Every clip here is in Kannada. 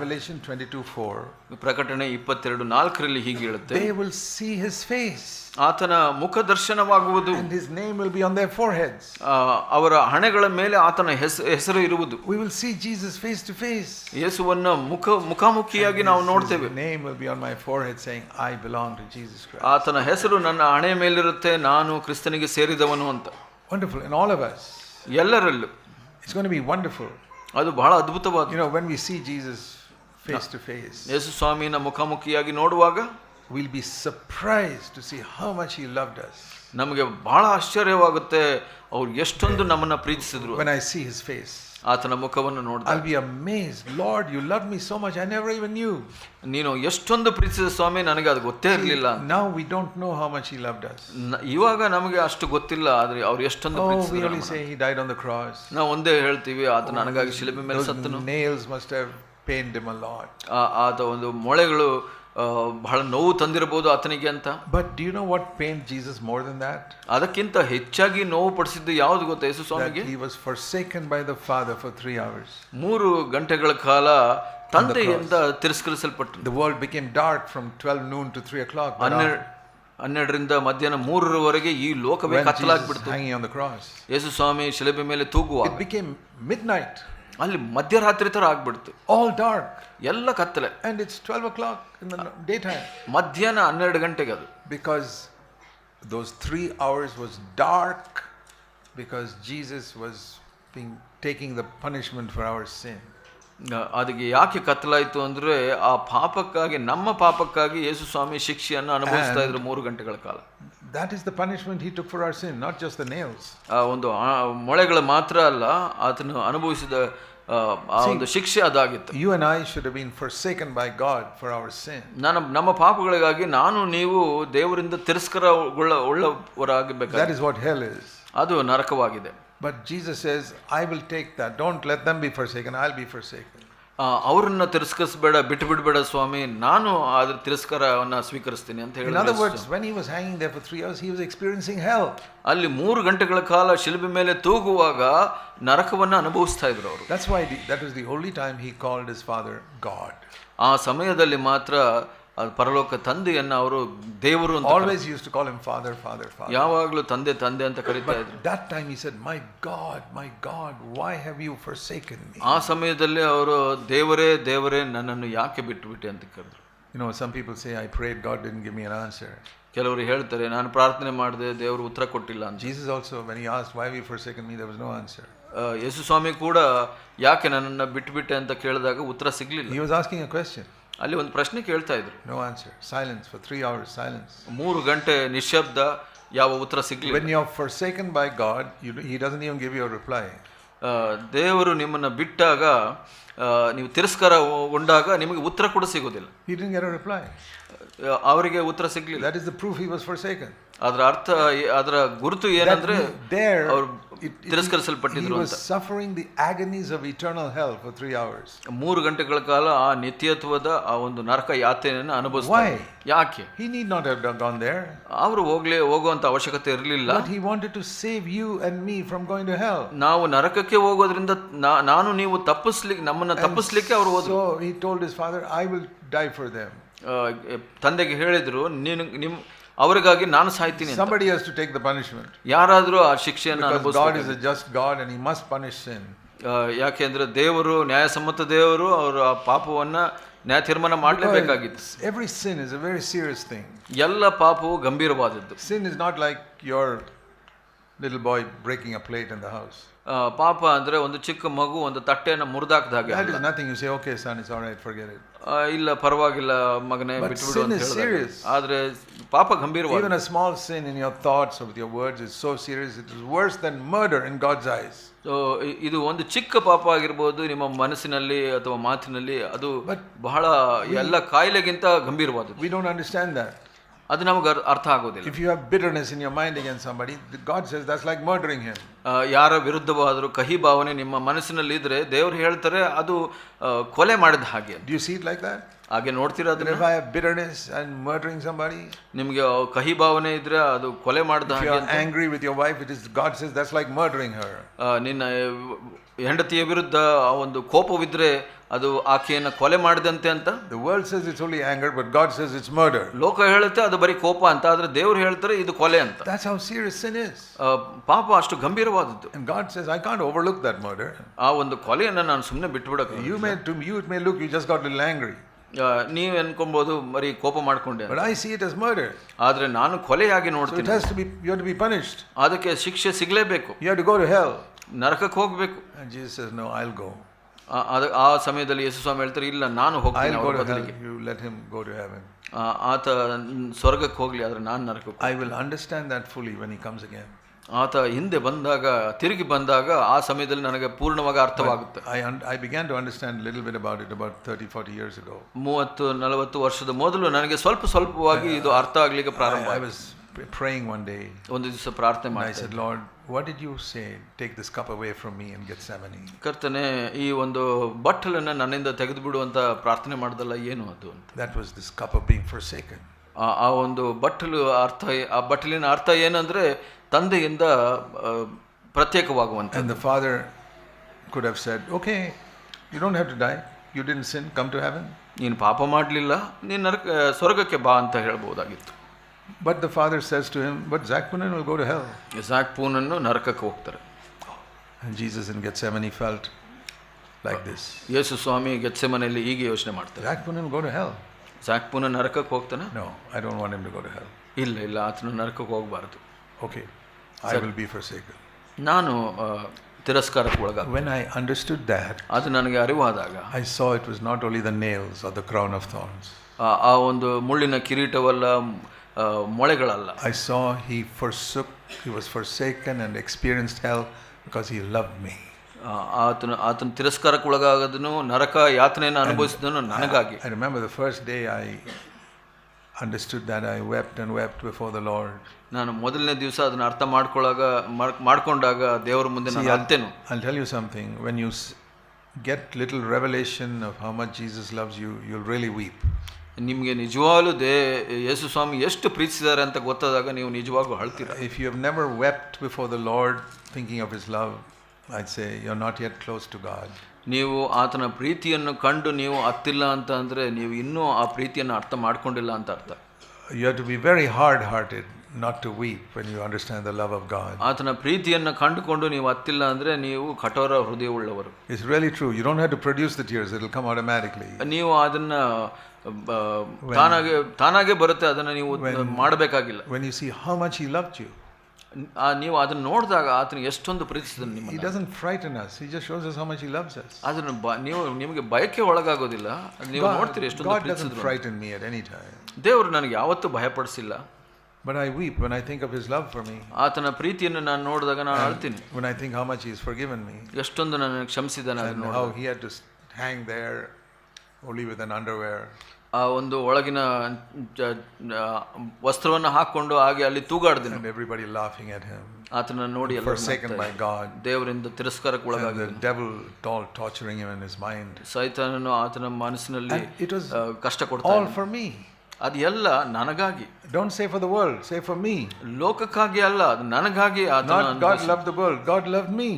Revelation 22:4. ಪ್ರಕಟಣೆ 22:4 ಹೀಗೆ ಹೇಳುತ್ತೆ, they will see his face. ಆತನ ಮುಖ ದರ್ಶನವಾಗುವುದು, and his name will be on their foreheads. ಅವರ ಹಣೆಗಳ ಮೇಲೆ ಆತನ ಹೆಸರು ಇರುವುದು. We will see Jesus face to face. ಯೇಸುವನ್ನ ಮುಖಾಮುಖಿಯಾಗಿ ನಾವು ನೋಡ್ತೇವೆ. His name will be on my forehead saying I belong to Jesus Christ. ಆತನ ಹೆಸರು ನನ್ನ ಹಣೆಯ ಮೇಲಿರುತ್ತೆ, ನಾನು ಕ್ರಿಸ್ತನಿಗೆ ಸೇರಿದವನು ಅಂತ. Wonderful in all of us. ಎಲ್ಲರಲ್ಲೂ it's going to be wonderful. ಅದು ಬಹಳ ಅದ್ಭುತವಾದ. You know, when we see Jesus face to face, ಯೇಸು ಸ್ವಾಮಿನ ಮುಖಾಮುಖಿಯಾಗಿ ನೋಡುವಾಗ we'll be surprised to see how much he loved us. ನಮಗೆ ಬಹಳ ಆಶ್ಚರ್ಯವಾಗುತ್ತೆ ಅವ್ರು ಎಷ್ಟೊಂದು ನಮ್ಮನ್ನ ಪ್ರೀತಿಸಿದ್ರು. when I see his face, ಆತನ ಮುಖವನ್ನು ನೋಡಿದಾಗ I'll be amazed. Lord, you loved me so much I never even knew. ನೀನು ಎಷ್ಟೊಂದು ಪ್ರೀತಿಸಿದ ಸ್ವಾಮಿ, ನನಗೆ ಅದು ಗೊತ್ತೇ ಇರಲಿಲ್ಲ. Now we don't know how much he loved us. ಇವಾಗ ನಮಗೆ ಅಷ್ಟು ಗೊತ್ತಿಲ್ಲ, ಆದ್ರೆ ಅವ್ರು ಎಷ್ಟೊಂದು ಪ್ರೀತಿಸಿದ್ರು. we only say he died on the cross. ನಾವು ಒಂದೇ ಹೇಳ್ತೀವಿ, ಆತ ನನಗಾಗಿ ಶಿಲುಬೆ ಮೇಲೆ ಸತ್ತನು. nails must have pained him a lot. ಆತ ಒಂದು ಮೊಳೆಗಳು ಬಹಳ ನೋವು ತಂದಿರಬಹುದು ಆತನಿಗೆ ಅಂತ. but do you know what pained Jesus more than that? ಅದಕ್ಕಿಂತ ಹೆಚ್ಚಾಗಿ ನೋವು ಪಡಿಸಿದ್ದು ಯಾವುದು ಗೊತ್ತಾ ಯೇಸು ಸ್ವಾಮಿಗೆ? he was forsaken by the Father for 3 hours. 3 ಗಂಟೆಗಳ ಕಾಲ ತಂದೆಯಿಂದ ತಿರಸ್ಕರಿಸಲ್ಪಟ್ಟನು. the world became dark from 12 noon to 3 o'clock. 12ರಿಂದ ಮಧ್ಯಾಹ್ನ 3ರವರೆಗೆ ಈ ಲೋಕವೇ ಕತ್ತಲಾಗ್ಬಿಡ್ತು. hanging on the cross, ಯೇಸು ಸ್ವಾಮಿ ಶಿಲುಬೆ ಮೇಲೆ ತೂಗುವಾಗ it became midnight. ಅಲ್ಲಿ ಮಧ್ಯರಾತ್ರಿ ತರ ಆಗ್ಬಿಡ್ತು, all dark, ಎಲ್ಲ ಕತ್ತಲೆ. and it's 12 o'clock in the daytime. ಮಧ್ಯಾಹ್ನ 12 ಗಂಟೆಗೆ ಅದು. because those 3 hours was dark because Jesus was taking the punishment for our sin. ಅದಕ್ಕೆ ಯಾಕೆ ಕತ್ತಲಾಯಿತು ಅಂದ್ರೆ ಆ ಪಾಪಕ್ಕಾಗಿ, ನಮ್ಮ ಪಾಪಕ್ಕಾಗಿ ಯೇಸು ಸ್ವಾಮಿ ಶಿಕ್ಷೆಯನ್ನು ಅನುಭವಿಸ್ತಾ ಇದ್ರು 3 ಗಂಟೆಗಳ ಕಾಲ. that is the punishment he took for our sin, not just the nails. ಒಂದು ಮೊಳೆಗಳು ಮಾತ್ರ ಅಲ್ಲ, ಆತನು ಅನುಭವಿಸಿದ ಆ ಒಂದು ಶಿಕ್ಷೆ ಅದಾಗಿತ್ತು. you and I should have been forsaken by God for our sin. ನಮ್ಮ ಪಾಪಗಳಿಗಾಗಿ ನಾನು ನೀವು ದೇವರಿಂದ ತಿರಸ್ಕಾರಗೊಳ್ಳವರಾಗಬೇಕು. that is what hell is. ಅದು ನರಕವಾಗಿದೆ. but Jesus says I will take that, don't let them be forsaken, I'll be forsaken. ಅವರನ್ನ ತಿರಸ್ಕರಿಸಬೇಡ, ಬಿಟ್ಟು ಬಿಡಬೇಡ ಸ್ವಾಮಿ, ನಾನು ಅದ್ರ ತಿರಸ್ಕಾರವನ್ನ ಸ್ವೀಕರಿಸ್ತೀನಿ ಅಂತ ಹೇಳಿದ್ರು. in other words, when he was hanging there for 3 hours he was experiencing hell. ಅಲ್ಲಿ 3 ಗಂಟೆಗಳ ಕಾಲ ಶಿಲುಬೆ ಮೇಲೆ ತೂಗುವಾಗ ನರಕವನ್ನ ಅನುಭವಿಸ್ತಾ ಇದ್ರು ಅವರು. that's why that was the only time he called his father God. ಆ ಸಮಯದಲ್ಲಿ ಮಾತ್ರ ಪರಲೋಕ ತಂದೆಯನ್ನ ಅವರು ದೇವರು ಅಂತ always used to call him father. ಯಾವಾಗಲೂ ತಂದೆ ತಂದೆ ಅಂತ ಕರೀತಾ ಇದ್ರು. that time he said my God, why have you forsaken me? ಆ ಸಮಯದಲ್ಲಿ ಅವರು ದೇವರೇ ದೇವರೇ ನನ್ನನ್ನು ಯಾಕೆ ಬಿಟ್ಟುಬಿಟ್ಟೆ ಅಂತ ಕರೆದ್ರು. you know, some people say I prayed, God didn't give me an answer. ಕೆಲವರು ಹೇಳ್ತಾರೆ ನಾನು ಪ್ರಾರ್ಥನೆ ಮಾಡಿದೆ, ದೇವರು ಉತ್ತರ ಕೊಟ್ಟಿಲ್ಲ ಅಂತ. Jesus also, when he asked why have you forsaken me, there was no answer. ಯೇಸು ಸ್ವಾಮಿ ಕೂಡ ಯಾಕೆ ನನ್ನನ್ನು ಬಿಟ್ಟುಬಿಟ್ಟೆ ಅಂತ ಕೇಳಿದಾಗ ಉತ್ತರ ಸಿಗ್ಲಿಲ್ಲ. he was asking a question. ಅಲ್ಲಿ ಒಂದು ಪ್ರಶ್ನೆ ಕೇಳ್ತಾ ಇದ್ರು. no answer, silence for 3 hours, silence. 3 ಗಂಟೆ ನಿಶ್ಶಬ್ದ, ಯಾವ ಉತ್ತರ ಸಿಗ್ಲಿಲ್ಲ. when you are forsaken by God, he doesn't even give you a reply. ದೇವರು ನಿಮ್ಮನ್ನ ಬಿಟ್ಟಾಗ, ನೀವು ತಿರಸ್ಕಾರಗೊಂಡಾಗ ನಿಮಗೆ ಉತ್ತರ ಕೂಡ ಸಿಗೋದಿಲ್ಲ. he didn't get a reply. ಅವರಿಗೆ ಉತ್ತರ ಸಿಗ್ಲಿಲ್ಲ. that is the proof he was forsaken. ಅದರ ಅರ್ಥ, ಅದರ ಗುರುತು ಏನಂದ್ರೆ ಅವರು ತಿರಸ್ಕರಿಸಲ್ಪಟ್ಟಿದ್ರು ಅಂತ. he was suffering the agonies of eternal hell for 3 hours. 3 ಗಂಟೆಗಳ ಕಾಲ ಆ ನಿತ್ಯತ್ವದ ಆ ಒಂದು ನರಕ ಯಾತನೆಯನ್ನು ಅನುಭವಿಸ್ತಾರೆ. ಯಾಕೆ? he need not have gone there. ಅವರು ಹೋಗುವಂತ ಅವಶ್ಯಕತೆ ಇರಲಿಲ್ಲ. but he wanted to save you and me from going to hell. ನಾವು ನರಕಕ್ಕೆ ಹೋಗೋದ್ರಿಂದ ನಾನು ನೀವು ನಮ್ಮನ್ನ ತಪ್ಪಿಸ್ಲಿಕ್ಕೆ ಅವರು ಹೋದ್ರು. so he told his father I will die for them. ತಂದೆಗೆ ಹೇಳಿದ್ರು, ಅವರಿಗಾಗಿ ನಾನು ಸಾಯ್ತೀನಿ. somebody has to take the punishment. ಯಾರಾದರೂ ಆ ಶಿಕ್ಷೆಯನ್ನು ಅನುಭವಿಸಬೇಕು. God is a just God and he must punish sin. ಯಾಕೆಂದ್ರೆ ದೇವರು ನ್ಯಾಯಸಮ್ಮತ ದೇವರು, ಅವರು ಆ ಪಾಪವನ್ನ ನ್ಯಾಯ ತೀರ್ಮಾನ ಮಾಡಲೇಬೇಕಾಗಿತ್ತು. every sin is a very serious thing. ಎಲ್ಲ ಪಾಪವು ಗಂಭೀರವಾದದ್ದು. sin is not like your little boy breaking a plate in the house. ಪಾಪ ಅಂದ್ರೆ ಒಂದು ಚಿಕ್ಕ ಮಗು ಒಂದು ತಟ್ಟೆಯನ್ನು ಮುರಿದಾಕದ ಹಾಗೆ. that is nothing you say okay son, it's all right, forget it. ಇಲ್ಲ ಪರವಾಗಿಲ್ಲ ಮಗನೇ, ಬಿಟ್ಟುಬಿಡು ಅಂತ ಹೇಳಿದ್ರೆ. ಆದ್ರೆ ಪಾಪ ಗಂಭೀರವಾದ. even a small sin in your thoughts or with your words is so serious, it is worse than murder in God's eyes. ಇದು ಒಂದು ಚಿಕ್ಕ ಪಾಪ ಆಗಿರ್ಬೋದು ನಿಮ್ಮ ಮನಸ್ಸಿನಲ್ಲಿ ಅಥವಾ ಮಾತಿನಲ್ಲಿ, ಅದು ಬಹಳ ಎಲ್ಲ ಕಾಯಿಲೆಗಿಂತ ಗಂಭೀರವಾದದ್ದು. we don't understand that. ಅದು ನಮಗೆ ಅರ್ಥ ಆಗೋದಿಲ್ಲ. if you have bitterness in your mind against somebody, God says that's like murdering him. ಯಾರ ವಿರುದ್ಧವಾದರೂ ಕಹಿ ಭಾವನೆ ನಿಮ್ಮ ಮನಸ್ಸಿನಲ್ಲಿ ಇದ್ರೆ ದೇವರು ಹೇಳ್ತಾರೆ ಅದು ಕೊಲೆ ಮಾಡಿದ ಹಾಗೆ. do you see it like that? ಹಾಗೆ ನೋಡ್ತೀರಾ ಅದನ್ನ? if I have bitterness and murdering somebody, ನಿಮಗೆ ಕಹಿ ಭಾವನೆ ಇದ್ರೆ ಅದು ಕೊಲೆ ಮಾಡಿದ ಹಾಗೆ. if you are angry with your wife, it is God says that's like murdering her. ನಿನ್ನ ಹೆಂಡತಿಯ ವಿರುದ್ಧ ಒಂದು ಕೋಪವಿದ್ರೆ ಅದು ಆಕೆಯನ್ನು ಕೊಲೆ ಮಾಡಿದಂತೆ ಅಂತ. The world says it's only anger, but God says it's murder. ಲೋಕ ಹೇಳುತ್ತೆ ಅದು ಬರೀ ಕೋಪ ಅಂತ, ಆದ್ರೆ ದೇವರು ಹೇಳ್ತಾರೆ ಇದು ಕೊಲೆ ಅಂತ. That's how serious sin is. ಪಾಪ ಅಷ್ಟು ಗಂಭೀರವಾದದ್ದು. And God says, I can't overlook that murder. ಆ ಒಂದು ಕೊಲೆಯನ್ನು ನಾನು ಸುಮ್ಮನೆ ಬಿಟ್ಬಿಡಕ್ಕೆ. To you it may look you just got a little angry. ನೀವು ಅನ್ಕೊಬಹುದು ಬರೀ ಕೋಪ ಮಾಡ್ಕೊಂಡೆ, but I see it as murder. ಆದ್ರೆ ನಾನು ಕೊಲೆಯಾಗಿ ನೋಡ್ತೀನಿ. So it has to be, you have to be punished. ಅದಕ್ಕೆ ಶಿಕ್ಷೆ ಸಿಗಲೇಬೇಕು. You have to go to hell. ನರಕಕ್ಕೆ ಹೋಗಬೇಕು. And Jesus says, no, I'll go. ಆ ಸಮಯದಲ್ಲಿ ಯೇಸು ಸ್ವಾಮಿ ಹೇಳ್ತಾರೆ, ಇಲ್ಲ ನಾನು ಹೋಗ್ತೀನಿ. I'll go to hell, you let him go to heaven. ಆತ ಸ್ವರ್ಗಕ್ಕೆ ಹೋಗ್ಲಿ, ಆದ್ರೆ ನಾನು ನರಕಕ್ಕೆ. I will understand that fully when he comes again. ಆತ ಹಿಂದೆ ಬಂದಾಗ, ತಿರುಗಿ ಬಂದಾಗ ಆ ಸಮಯದಲ್ಲಿ ನನಗೆ ಪೂರ್ಣವಾಗಿ ಅರ್ಥವಾಗುತ್ತೆ. I began to understand a little bit about it about 30-40 years ago. 30-40 ವರ್ಷದ ಮೊದಲು ನನಗೆ ಸ್ವಲ್ಪವಾಗಿ ಇದು ಅರ್ಥ ಆಗ್ಲಿಕ್ಕೆ ಪ್ರಾರಂಭ. I was praying one day. ಒಂದು ದಿವಸ ಪ್ರಾರ್ಥನೆ ಮಾಡಿ, I said, Lord, what did you say? Take this cup away from me in Gethsemane. ಕರ್ತನೇ, ಈ ಒಂದು ಬಟ್ಟಲನ್ನು ನನ್ನಿಂದ ತೆಗೆದು ಬಿಡು ಅಂತ ಪ್ರಾರ್ಥನೆ ಮಾಡ್ದಲ್ಲ, ಏನು ಅದು ಅಂತ. That was this cup of being forsaken. ಆ ಒಂದು ಬಟ್ಟಲು ಅರ್ಥ, ಆ ಬಟ್ಟಲಿನ ಅರ್ಥ ಏನಂದ್ರೆ ತಂದೆಯಿಂದ ಪ್ರತ್ಯೇಕವಾಗುವಂತ. And the father could have said, okay, you don't have to die, you didn't sin, come to heaven. ನೀನು ಪಾಪ ಮಾಡಲಿಲ್ಲ, ನೀನು ಸ್ವರ್ಗಕ್ಕೆ ಬಾ ಅಂತ ಹೇಳ್ಬೋದಾಗಿತ್ತು. But the father says to him, but Zakpunan will go to hell. ಜಾಕ್ಪೂನನ್ನು ನರಕಕ್ಕೆ ಹೋಗ್ತಾರೆ. And Jesus in Gethsemane felt like this. ಯೇಸು ಸ್ವಾಮಿ ಗೆತ್ಸೆಮನೆಯಲ್ಲಿ ಹೀಗೆ ಯೋಚನೆ ಮಾಡ್ತಾರೆ, Zakpunan will go to hell. ಜಾಕ್ಪೂನ ನರಕಕ್ಕೆ ಹೋಗ್ತಾನೆ? No, I don't want him to go to hell. ಇಲ್ಲ, ಆತನು ನರಕಕ್ಕೆ ಹೋಗಬಾರದು. Okay, I will be forsaken. ನಾನು ತಿರಸ್ಕಾರಕ್ಕೆ ಒಳಗಾಗ. When I understood that, ಅದು ನನಗೆ ಅರಿವಾದಾಗ, I saw it was not only the nails or the crown of thorns. ಆ ಒಂದು ಮುಳ್ಳಿನ ಕಿರೀಟವಲ್ಲ, ಮೊಳೆಗಳಲ್ಲ. I saw he was forsaken and experienced hell because he loved me. ಆತನ ತಿರಸ್ಕಾರಕ್ಕೆ ಒಳಗಾಗದನು, ನರಕ ಯಾತನೆಯನ್ನು ಅನುಭವಿಸಿದನು ನನಗಾಗಿ. I remember the first day I understood that, I wept and wept before the Lord. ನಾನು ಮೊದಲನೇ ದಿವಸ ಅದನ್ನ ಅರ್ಥ ಮಾಡ್ಕೊಂಡಾಗ ದೇವರ ಮುಂದೆ ನಾನು ಅತ್ತೇನು. I'll tell you something, when you get little revelation of how much Jesus loves you, you'll really weep. ನಿಮಗೆ ನಿಜವಾಗ್ಲೂ ಯೇಸು ಸ್ವಾಮಿ ಎಷ್ಟು ಪ್ರೀತಿಸಿದ್ದಾರೆ ಅಂತ ಗೊತ್ತಾದಾಗ ನೀವು ನಿಜವಾಗ್ಲೂ ಅಳ್ತೀರಾ. If you have never wept before the Lord thinking of his love, I'd say you're not yet close to God. ನೀವು ಆತನ ಪ್ರೀತಿಯನ್ನು ಕಂಡು ನೀವು ಅತ್ತಿಲ್ಲ ಅಂತ ಅಂದರೆ ನೀವು ಇನ್ನೂ ಆ ಪ್ರೀತಿಯನ್ನು ಅರ್ಥ ಮಾಡ್ಕೊಂಡಿಲ್ಲ ಅಂತ ಅರ್ಥ. You have to be very hard-hearted not to weep when you understand the love of God. ಆತನ ಪ್ರೀತಿಯನ್ನು ಕಂಡುಕೊಂಡು ನೀವು ಅತ್ತಿಲ್ಲ ಅಂದರೆ ನೀವು ಕಠೋರ ಹೃದಯವುಳ್ಳವರು. It's really true. You don't have to produce the tears, it'll come automatically. ನೀವು ಅದನ್ನ ತಾನಾಗೆ ಬರುತ್ತೆ, ಅದನ್ನ ನೀವು ಮಾಡಬೇಕಾಗಿಲ್ಲ. When you see how much he loved you, ನೀವು ಅದನ್ನ ನೋಡಿದಾಗ ಆತನ ಎಷ್ಟೊಂದು ಪ್ರೀತಿಸಿದ ನಿಮ್ಮನ್ನು. He doesn't frighten us, he just shows us how much he loves us. ಅದನ್ನ ನಿಮಗೆ ಭಯಕ್ಕೆ ಒಳಗಾಗೋದಿಲ್ಲ, ನೀವು ನೋಡ್ತೀರಿ ಎಷ್ಟೊಂದು ಪ್ರೀತಿಸಿದ್ರು. God doesn't frighten me at any time. ದೇವರು ನನಗೆ ಯಾವತ್ತೂ ಭಯಪಡಿಸಿಲ್ಲ. But I weep when I think of his love for me. ಆತನ ಪ್ರೀತಿಯನ್ನು ನಾನು ನೋಡಿದಾಗ ನಾನು ಅಳ್ತೀನಿ. When I think how much he has forgiven me. ಎಷ್ಟೊಂದು ನನಗೆ ಕ್ಷಮಿಸಿದ್ದಾನೆ ಅದನ್ನು ನೋಡಿದಾಗ. How he had to hang there only with an underwear. ಆ ಒಂದು ಒಳಗಿನ ವಸ್ತ್ರವನ್ನು ಹಾಕೊಂಡು ಹಾಗೆ ಅಲ್ಲಿ ತೂಗಾಡ್ದಿನ. And everybody laughing at him. ಆತನ ನೋಡಿ ಎಲ್ಲರೂ forsaken by God. ದೇವರಿಂದ ತಿರಸ್ಕಾರಕ್ಕೆ ಒಳಗಾಗಿದ್ದಾನೆ. The devil torturing him in his mind. ಸೈತಾನನು ಆತನ ಮನಸ್ಸಿನಲ್ಲಿ ಕಷ್ಟ ಕೊಡ್ತಾನೆ. All for me. ಅದು ಎಲ್ಲ ನನಗಾಗಿ. Don't say for the world, say for me. ಲೋಕಕ್ಕಾಗಿ ಅಲ್ಲ, ಅದು ನನಗಾಗಿ. Not God loved the world, God loved me.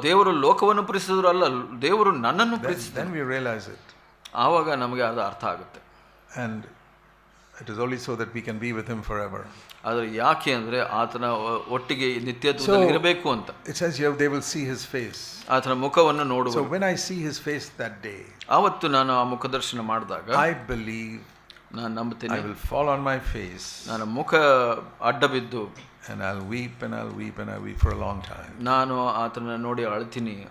ದೇವರು ಲೋಕವನ್ನು ಪ್ರೀತಿಸಿದ್ರು ಅಲ್ಲ, ದೇವರು ನನ್ನನ್ನು ಪ್ರೀತಿಸಿದ. Then we realize it. ಆವಾಗ ನಮಗೆ ಅದು ಅರ್ಥ ಆಗುತ್ತೆ. And it is only so that we can be with him forever. ಆದರೆ ಯಾಕೆ ಅಂದರೆ ಆತನ ಒಟ್ಟಿಗೆ ನಿತ್ಯತ್ವದಲ್ಲಿ ಇರಬೇಕು ಅಂತ. It says here they will see his face. ಆತನ ಮುಖವನ್ನು ನೋಡುವ. So when I see his face that day, ಆವತ್ತು ನಾನು ಆ ಮುಖದರ್ಶನ ಮಾಡಿದಾಗ I believe, ನಾನು ನಂಬುತ್ತೇನೆ, I will fall on my face. ನಾನು ಮುಖ ಅಡ್ಡ ಬಿದ್ದು and I'll weep and I'll weep and I'll weep for a long time. ನಾನು ಆತನ ನೋಡಿ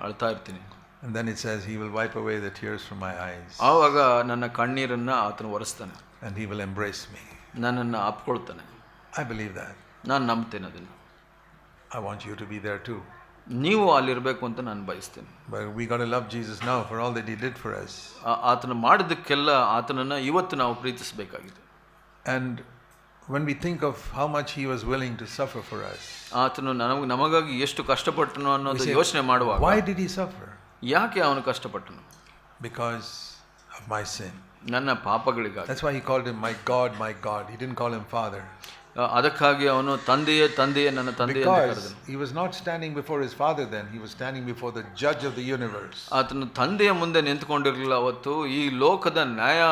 ಅಳ್ತಾ ಇರ್ತೀನಿ. And then it says he will wipe away the tears from my eyes. ಆವಾಗ ನನ್ನ ಕಣ್ಣೀರನ್ನು ಆತನು ಒರೆಸ್ತಾನೆ. And he will embrace me. ನನ್ನನ್ನು ಅಪ್ಕೊಳ್ತಾನೆ. I believe that. ನಾನು ನಂಬ್ತೇನೆ ಅದನ್ನು. I want you to be there too. ನೀವು ಅಲ್ಲಿರಬೇಕು ಅಂತ ನಾನು ಬಯಸ್ತೇನೆ. But we got to love Jesus now for all that he did for us. ಆತನ ಮಾಡಿದ್ದಕ್ಕೆಲ್ಲ ಆತನನ್ನು ಇವತ್ತು ನಾವು ಪ್ರೀತಿಸಬೇಕಾಗಿದೆ. And when we think of how much he was willing to suffer for us, ಆತನು ನಮಗಾಗಿ ಎಷ್ಟು ಕಷ್ಟಪಟ್ಟನು ಅನ್ನೋದು ಯೋಚನೆ ಮಾಡುವಾಗ, why did he suffer? ಯಾಕೆ ಅವನು ಕಷ್ಟಪಟ್ಟನು? Because of my sin. ನನ್ನ ಪಾಪಗಳಿಗಾಗಿ. That's why he called him my God, my God. He didn't call him Father. ಅದಕ್ಕಾಗಿ ಅವನು ತಂದೆಯೇ ತಂದೆಯೇ ನನ್ನ ತಂದೆ ಎಂದು Because ಕರೆದನು. he was not standing before his father then, he was standing before the judge of the universe. ಆತನು ತಂದೆಯ ಮುಂದೆ ನಿಂತುಕೊಂಡಿರಲಿಲ್ಲ, ಅವತ್ತು ಈ ಲೋಕದ ನ್ಯಾಯ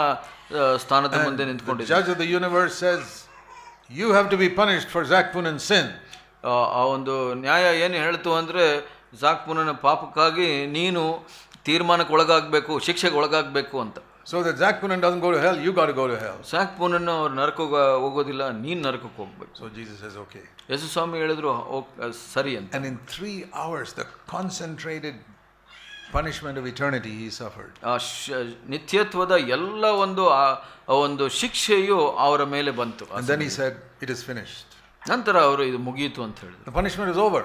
ಸ್ಥಾನದ ಮುಂದೆ The ನಿಂತುಕೊಂಡಿದ್ದ. judge of the universe says, you have to be punished for Zakpunan's sin. ಆ ಒಂದು ನ್ಯಾಯ ಏನು ಹೇಳ್ತು ಅಂದರೆ, ಜಾಕ್ಪುನನ ಪಾಪಕ್ಕಾಗಿ ನೀನು ತೀರ್ಮಾನಕ್ಕೆ ಒಳಗಾಗಬೇಕು, ಶಿಕ್ಷೆಗೆ ಒಳಗಾಗಬೇಕು ಅಂತ. So that Zakpunan doesn't go to hell, you got to go to hell. ಜಾಕ್ಪುನನ್ನು ಅವ್ರು ನರಕಕ್ಕೆ ಹೋಗೋದಿಲ್ಲ, ನೀನು ನರಕಕ್ಕೆ ಹೋಗ್ಬೇಕು. So Jesus says, okay. ಯೇಸು ಸ್ವಾಮಿ ಹೇಳಿದ್ರು ಸರಿ ಅಂತ. And in 3 hours, the concentrated punishment of eternity he suffered. ನಿತ್ಯತ್ವದ ಎಲ್ಲ ಒಂದು ಶಿಕ್ಷೆಯು ಅವರ ಮೇಲೆ ಬಂತು. And then he said, it is finished. ನಂತರ ಅವರು ಇದು ಮುಗಿಯಿತು ಅಂತ ಹೇಳಿದ್ರು. The punishment is over.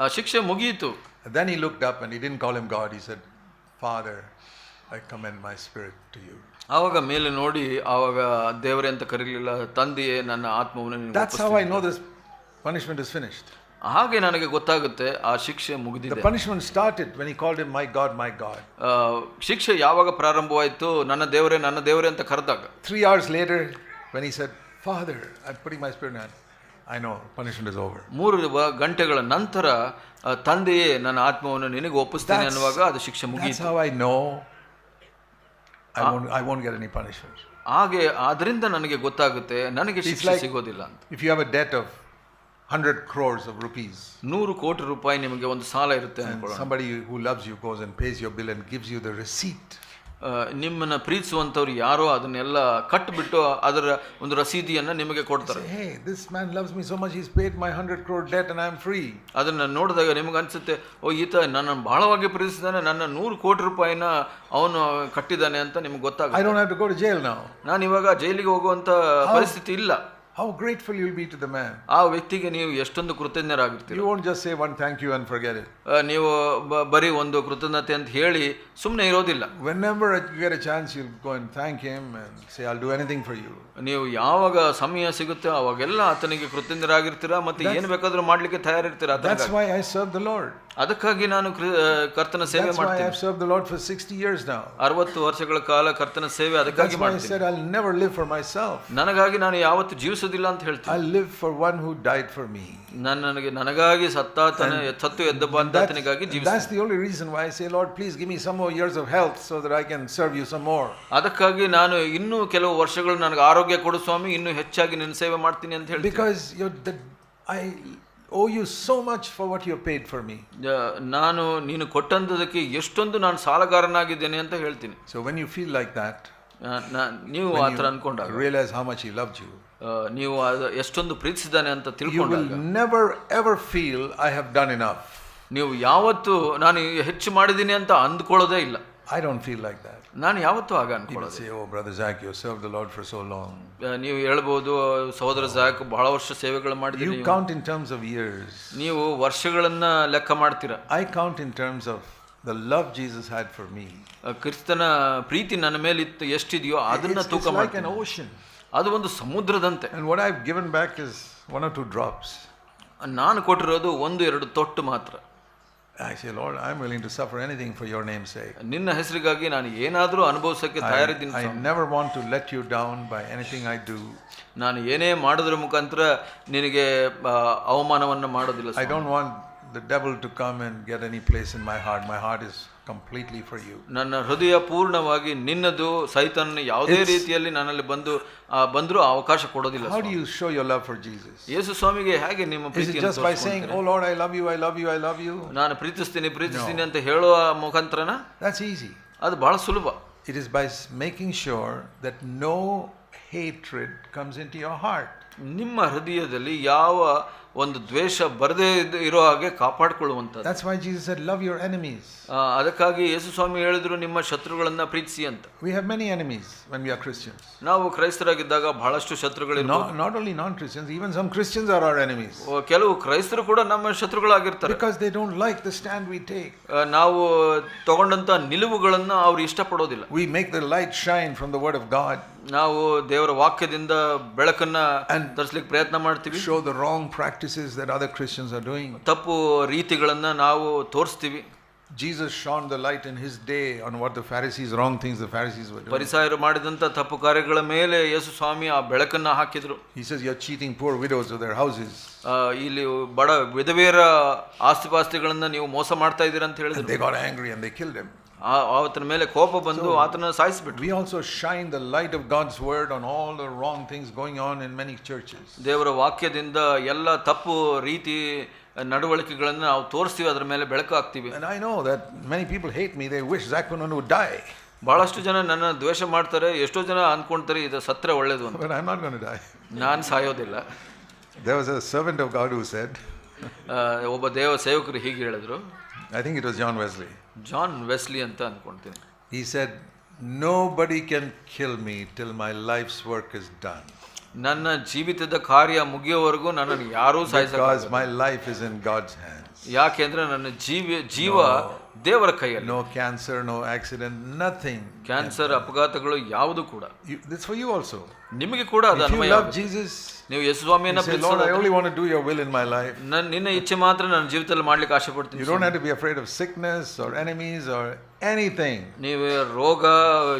ಆ ಶಿಕ್ಷೆ ಮುಗಿಯಿತು. And then he looked up and he didn't call him God. He said, Father, I commend my spirit to you. ಆವಾಗ ಮೇಲೆ ನೋಡಿ ಆವಾಗ ದೇವರೇ ಅಂತ ಕರೀಲಿಲ್ಲ, ತಂದೆಯೇ ನನ್ನ ಆತ್ಮವನ್ನು ನಿನಗೆ That's how I know this punishment is finished. ಹಾಗೆ ನನಗೆ ಗೊತ್ತಾಗುತ್ತೆ ಆ ಶಿಕ್ಷೆ ಮುಗಿದಿದೆ. The punishment started when he called him my God, my God. ಶಿಕ್ಷೆ ಯಾವಾಗ ಪ್ರಾರಂಭವಾಯಿತು? ನನ್ನ ದೇವರೇ ಅಂತ ಕರೆದಾಗ. 3 hours later when he said, Father, I'm putting my spirit in hand, I know punishment is over. 3 ಗಂಟೆಗಳ ನಂತರ ತಂದೆಯೇ ನನ್ನ ಆತ್ಮವನ್ನು ನಿನಗೆ ಒಪ್ಪಿಸ್ತೇನೆ ಅನ್ನುವಾಗ ಅದು ಶಿಕ್ಷೆ That's ಮುಗಿಯಿತು. how I know I won't get any punishment. ಹಾಗೆ ಅದರಿಂದ ನನಗೆ ಗೊತ್ತಾಗುತ್ತೆ ನನಗೆ ಶಿಕ್ಷೆ ಸಿಗೋದಿಲ್ಲ ಅಂತ. If you have a debt of 100 crores of rupees, 100 ಕೋಟಿ ರೂಪಾಯಿ ನಿಮಗೆ ಒಂದು ಸಾಲ ಇರುತ್ತೆ and ಅನ್ಕೊಳ್ಳೋಣ. somebody who loves you goes and pays your bill and gives you the receipt. ನಿಮ್ಮನ್ನ ಪ್ರೀತಿಸುವಂಥವ್ರು ಯಾರೋ ಅದನ್ನೆಲ್ಲ ಕಟ್ಟಿಬಿಟ್ಟು ಅದರ ಒಂದು ರಸೀದಿಯನ್ನು ನಿಮಗೆ ಕೊಡ್ತಾರೆ. Say, hey, this man loves me so much, he's paid my 100 crore debt and I'm free. ಅದನ್ನು ನೋಡಿದಾಗ ನಿಮಗೆ ಅನಿಸುತ್ತೆ, ಓ ಈತ ನನ್ನನ್ನು ಬಹಳವಾಗಿ ಪ್ರೀತಿಸಿದ್ದಾನೆ, ನನ್ನ 100 ಕೋಟಿ ರೂಪಾಯಿನ ಅವನು ಕಟ್ಟಿದ್ದಾನೆ ಅಂತ ನಿಮ್ಗೆ ಗೊತ್ತಾಗುತ್ತೆ. I don't have to go to jail now. ನಾನು ಇವಾಗ ಜೈಲಿಗೆ ಹೋಗುವಂಥ ಪರಿಸ್ಥಿತಿ ಇಲ್ಲ. How grateful you'll be to the man. ಆ ವ್ಯಕ್ತಿಗೆ ನೀವು ಎಷ್ಟೊಂದು ಕೃತಜ್ಞರಾಗಿರ್ತೀರಿ. You won't just say one thank you and forget it. ನೀವು ಬರೀ ಒಂದು ಕೃತಜ್ಞತೆ ಅಂತ ಹೇಳಿ ಸುಮ್ಮನೆ ಇರೋದಿಲ್ಲ. Whenever you get a chance, you'll go and thank him and say, I'll do anything for you. ನೀವು ಯಾವಾಗ ಸಮಯ ಸಿಗುತ್ತೆ ಅವಾಗೆಲ್ಲ ಆತನಿಗೆ ಕೃತಜ್ಞರಾಗಿರ್ತೀರಾ, ಮತ್ತೆ ಏನು ಬೇಕಾದ್ರೂ ಮಾಡ್ಲಿಕ್ಕೆ ತಯಾರಿರ್ತೀರಾ. That's why I serve the Lord. ಅದಕ್ಕಾಗಿ ನಾನು ಕರ್ತನ ಸೇವೆ That's why ಮಾಡ್ತೀನಿ. I've served the Lord for 60 years now. 60 ವರ್ಷಗಳ ಕಾಲ ಕರ್ತನ ಸೇವೆ ಅದಕ್ಕಾಗಿ That's why I ಮಾಡ್ತೀನಿ. said I'll never live for myself. ನನಗಾಗಿ ನಾನು ಯಾವತ್ತು ಜೀವಿಸೋದಿಲ್ಲ ಅಂತ ಹೇಳ್ತೀನಿ. I'll live for one who died for me. ನನಗಾಗಿ ಸತ್ತು ಎದ್ದ ಬಂದಾತನಿಗಾಗಿ ಜೀವಿಸ್ತೀನಿ. That's the only reason why I say, Lord, please give me some more years of health so that I can serve you some more. ಅದಕ್ಕಾಗಿ ನಾನು ಇನ್ನೂ ಕೆಲವು ವರ್ಷಗಳು ನನಗೆ ಆರೋಗ್ಯ ಕೊಡು ಸ್ವಾಮಿ, ಇನ್ನೂ ಹೆಚ್ಚಾಗಿ ನಿನ್ನ ಸೇವೆ ಮಾಡ್ತೀನಿ ಅಂತ ಹೇಳ್ತೀನಿ. Because I owe you so much for what you have paid for me. ನಾನು ನೀನು ಕೊಟ್ಟಂತದಕ್ಕೆ ಎಷ್ಟೊಂದು ನಾನು ಸಾಲಗಾರನಾಗಿದ್ದೇನೆ ಅಂತ ಹೇಳ್ತೀನಿ. So when you feel like that, ನೀವು ಆ ಥರ ಅನ್ಕೊಂಡಾಗ, realize how much he loved you, ನೀವು ಎಷ್ಟೊಂದು ಪ್ರೀತಿಸಿದ್ದಾನೆ ಅಂತ you ತಿಳ್ಕೊಂಡಾಗ, will never ever feel I have done enough. ನೀವು ಯಾವತ್ತು ನಾನು ಹೆಚ್ಚು ಮಾಡಿದ್ದೀನಿ ಅಂತ ಅಂದ್ಕೊಳ್ಳೋದೇ ಇಲ್ಲ. I don't feel like that. ನಾನು ಯಾವತ್ತೂ ಆಗ People ಅನ್ಕೊಳ್ಳೋದು. say, oh brother Zach, you served the Lord for so long. ನೀವು ಹೇಳ್ಬೋದು, ಸಹೋದರ ಜಾಕ್ ಬಹಳ ವರ್ಷ ಸೇವೆಗಳು ಮಾಡಿದ್ದೀರಿ. You count in terms of years. ನೀವು ವರ್ಷಗಳನ್ನ ಲೆಕ್ಕ ಮಾಡ್ತೀರಾ. I count in terms of the love Jesus had for me. ಕ್ರಿಸ್ತನ ಪ್ರೀತಿ ನನ್ನ ಮೇಲೆ ಇತ್ತು ಎಷ್ಟಿದೆಯೋ ಅದನ್ನ ತೂಕ It's like an ಮಾಡ್ತೀನಿ. ocean. ಅದು ಒಂದು ಸಮುದ್ರದಂತೆ. And what I've given back is 1 or 2 drops. ನಾನು ಕೊಟ್ಟಿರೋದು 1-2 ತೊಟ್ಟು ಮಾತ್ರ. I say, Lord, I'm willing to suffer anything for your name's sake. ನಿನ್ನ ಹೆಸರಿಗಾಗಿ ನಾನು ಏನಾದರೂ ಅನುಭವಿಸಕ್ಕೆ ತಯಾರಿದ್ದೀನಿ. I never want to let you down by anything I do. ನಾನು ಏನೇ ಮಾಡೋದ್ರ ಮುಖಾಂತರ ನಿನಗೆ ಅವಮಾನವನ್ನು ಮಾಡೋದಿಲ್ಲ. I don't want the devil to come and get any place in my heart. My heart is completely for you. ನನ್ನ ಹೃದಯ ಪೂರ್ಣವಾಗಿ ನಿನ್ನದು. ಸೈತಾನನ ಯಾವುದೇ ರೀತಿಯಲ್ಲಿ ನನ್ನಲ್ಲಿ ಬಂದರೂ ಅವಕಾಶ ಕೊಡೋದಿಲ್ಲ. How do you show your love for Jesus? ಯೇಸು ಸ್ವಾಮಿಗೆ ಹೇಗೆ ನಿಮ್ಮ Is it ಪ್ರೀತಿಯನ್ನು just by saying, oh Lord, I love you, I love you, I love you? ನಾನು ಪ್ರೀತಿಸ್ತೀನಿ ಅಂತ ಹೇಳುವ ಮುಖಾಂತರನ? That's easy. ಅದು ಬಹಳ ಸುಲಭ. It is by making sure that no hatred comes into your heart. ನಿಮ್ಮ ಹೃದಯದಲ್ಲಿ ಯಾವ ಒಂದು ದ್ವೇಷ ಬರದೇ ಇರೋ ಹಾಗೆ ಕಾಪಾಡಿಕೊಳ್ಳುವಂಥದ್ದು. That's why Jesus said, love your enemies. ಅದಕ್ಕಾಗಿ ಯೇಸು ಸ್ವಾಮಿ ಹೇಳಿದ್ರು, ನಿಮ್ಮ ಶತ್ರುಗಳನ್ನ ಪ್ರೀತಿಸಿ ಅಂತ. We have many enemies when we are Christians. ನಾವು ಕ್ರೈಸ್ತರಾಗಿದ್ದಾಗ ಬಹಳಷ್ಟು ಶತ್ರುಗಳಿರ್ಬೋದು. Not only non-Christians, even some Christians are our enemies. ಕೆಲವು ಕ್ರೈಸ್ತರು ಕೂಡ ನಮ್ಮ ಶತ್ರುಗಳಾಗಿರ್ತಾರೆ. Because they don't like the stand we take. ನಾವು ತಗೊಂಡಂತ ನಿಲುವುಗಳನ್ನ ಅವ್ರು ಇಷ್ಟಪಡೋದಿಲ್ಲ. We make the light shine from the word of God. ನಾವು ದೇವರ ವಾಕ್ಯದಿಂದ ಬೆಳಕನ್ನ ತರಿಸಲಿಕ್ಕೆ ಪ್ರಯತ್ನ ಮಾಡ್ತೀವಿ. Show the wrong practices that other Christians are doing. ತಪ್ಪು ರೀತಿಗಳನ್ನ ನಾವು ತೋರಿಸ್ತೀವಿ. Jesus shone the light in his day on what the Pharisees, wrong things the Pharisees were doing. ಫರಿಸಾಯರು ಮಾಡಿದಂಥ ತಪ್ಪು ಕಾರ್ಯಗಳ ಮೇಲೆ ಯೇಸು ಸ್ವಾಮಿ ಆ ಬೆಳಕನ್ನು ಹಾಕಿದರು. He says, you're cheating poor widows of their houses. ಇಲ್ಲಿ ಬಡ ವಿಧವೆಯರ ಆಸ್ತಿಪಾಸ್ತಿಗಳನ್ನು ನೀವು ಮೋಸ ಮಾಡ್ತಾ ಇದ್ದೀರಾ ಅಂತ ಹೇಳಿದ್ರು. They got angry and they killed him. ಆತನ ಮೇಲೆ ಕೋಪ ಬಂದು ಆತನ ಸಾಯಿಸಿಬಿಟ್ರು. We also shine the light of God's word on all the wrong things going on in many churches. ದೇವರ ವಾಕ್ಯದಿಂದ ಎಲ್ಲ ತಪ್ಪು ರೀತಿ ನಡವಳಿಕೆಗಳನ್ನು ನಾವು ತೋರಿಸ್ತೀವಿ, ಅದರ ಮೇಲೆ ಬೆಳಕು ಹಾಕ್ತೀವಿ. And I know that many people hate me. They wish Zach Punan would die. ಬಹಳಷ್ಟು ಜನ ನನ್ನ ದ್ವೇಷ ಮಾಡ್ತಾರೆ, ಎಷ್ಟೋ ಜನ ಅನ್ಕೊಂತಾರೆ ಇದು ಸತ್ರೆ ಒಳ್ಳೇದು ಅಂತ. But I'm not going to die. ನಾನು ಸಾಯೋದಿಲ್ಲ. There was a servant of God who said, ಒಬ್ಬ ದೇವ ಸೇವಕರು ಹೀಗೆ ಹೇಳಿದ್ರು. I think it was John Wesley. John Wesley ಅಂತ ಅನ್ಕೊಂತೀನಿ. He said, nobody can kill me till my life's work is done. ನನ್ನ ಜೀವಿತದ ಕಾರ್ಯ ಮುಗಿಯೋವರೆಗೂ ನನ್ನನ್ನು ಯಾರೂ ಸಾಯಿಸಕ್ಕಾಗಲ್ಲ. Because my life is in God's hands. ಯಾಕೆಂದ್ರೆ ನನ್ನ ಜೀವ ದೇವರ ಕೈಯಲ್ಲಿ. No cancer, no accident, nothing. Cancer, ಅಪಘಾತಗಳು ಯಾವುದು ಕೂಡ. This for you also. ನಿಮಗೆ ಕೂಡ ಅದು ಅನ್ವಯ. If you love Jesus, ನೀವು ಯೇಸು ಸ್ವಾಮಿಯನ್ನು Lord, I only want to do your will in my life. ನಿನ್ನ ಇಚ್ಛೆ ಮಾತ್ರ ನನ್ನ ಜೀವಿತದಲ್ಲಿ ಮಾಡ್ಲಿಕ್ಕೆ ಆಸೆ ಪಡ್ತೀನಿ. You don't have to be afraid of sickness or enemies or anything. ನೀವು ರೋಗ,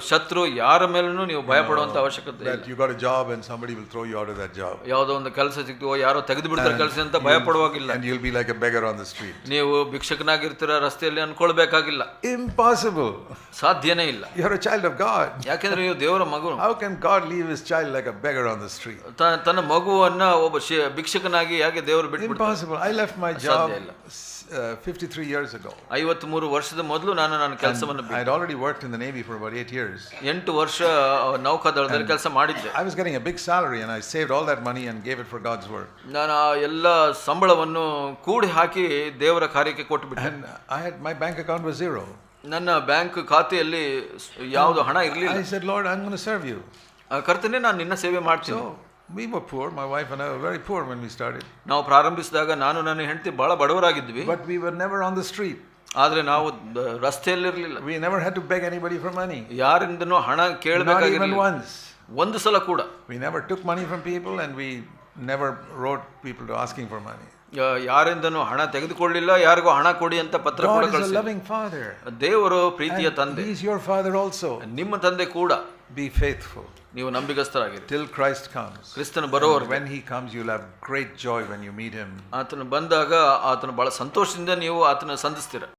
ಶತ್ರು ಯಾರ ಮೇಲೂ ನೀವು ಭಯ ಪಡುವಂತ ಅವಶ್ಯಕತೆ ಇಲ್ಲ. That you got a job and somebody will throw you out of that job. ಯಾವುದೋ ಒಂದು ಕೆಲಸ ಸಿಕ್ತು, ಯಾರೋ ತೆಗೆದು ಬಿಡ್ತಾರೆ ಕೆಲಸ ಅಂತ ಭಯ ಪಡುವಾಗಿಲ್ಲ. And you'll be like a beggar on the street. ನೀವು ಭಿಕ್ಷಕನಾಗಿರ್ತೀರ, ರಸ್ತೆಯಲ್ಲಿ ಅನ್ಕೊಳ್ಬೇಕಾಗಿಲ್ಲ. Impossible. ಸಾಧ್ಯನೇ ಇಲ್ಲ. You're a child of God. ಯಾಕೆಂದ್ರೆ ನೀವು ದೇವರ ಮಗು. How can God leave his child like a beggar on the street? ತನ್ನ ಮಗುವನ್ನ ಒಬ್ಬ ಭಿಕ್ಷಕನಾಗಿ ಯಾಕೆ ದೇವರು ಬಿಟ್ಬಿಡ್ತಾರೆ? Impossible. I left my job 53 years ago. 53 ವರ್ಷದ ಮೊದಲು ನನ್ನ ಕೆಲಸವನ್ನು I had already worked in the Navy for about 8 years. 8 ವರ್ಷ ನೌಕಾದಳದಲ್ಲಿ ಕೆಲಸ ಮಾಡಿದ್ದೆ. I was getting a big salary and I saved all that money and gave it for God's work. ನಾನು ಎಲ್ಲ ಸಂಬಳವನ್ನು ಕೂಡಿ ಹಾಕಿ ದೇವರ ಕಾರ್ಯಕ್ಕೆ ಕೊಟ್ಟುಬಿಟ್ಟೆ. And my bank account was zero. ನನ್ನ ಬ್ಯಾಂಕ್ ಖಾತೆಯಲ್ಲಿ ಯಾವುದು ಹಣ ಇರಲಿಲ್ಲ. I said, Lord, I'm going to serve you. ಕರ್ತನೇ, ನಾನು ನಿನ್ನ ಸೇವೆ ಮಾಡ್ತೀನಿ. So we were poor. My wife and I were very poor when we started. ನಾವು ಪ್ರಾರಂಭಿಸಿದಾಗ ನಾನು ನನ್ನ ಹೆಂಡತಿ ಬಹಳ ಬಡವರಾಗಿದ್ವಿ. But we were never on the street. ಆದ್ರೆ ನಾವು ರಸ್ತೆಯಲ್ಲಿರಲಿಲ್ಲ. We never had to beg anybody for money. ಯಾರಿಂದನೂ ಹಣ ಕೇಳಬೇಕಾಗಿರಲಿಲ್ಲ. Not even once. ಒಂದು ಸಲ ಕೂಡ. We never took money from people and we never wrote people to asking for money. ಯಾರಿಂದನೂ ಹಣ ತೆಗೆದುಕೊಳ್ಳಿಲ್ಲ, ಯಾರಿಗೂ ಹಣ ಕೊಡಿ ಅಂತ ಪತ್ರ ಕೂಡ ಕಳಿಸಿಲ್ಲ. God is a loving father. ದೇವರು ಪ್ರೀತಿಯ ತಂದೆ. He is your father also. ನಿಮ್ಮ ತಂದೆ ಕೂಡ. Be faithful. ನೀವು ನಂಬಿಗಸ್ತರಾಗಿರಿ. Till Christ comes. ಕ್ರಿಸ್ತನು ಬರೋವರೆಗೆ. When he comes, you'll have great joy when you meet him. ಆತನು ಬಂದಾಗ ಆತನು ಬಹಳ ಸಂತೋಷದಿಂದ ನೀವು ಆತನ ಸಂಧಿಸ್ತೀರ.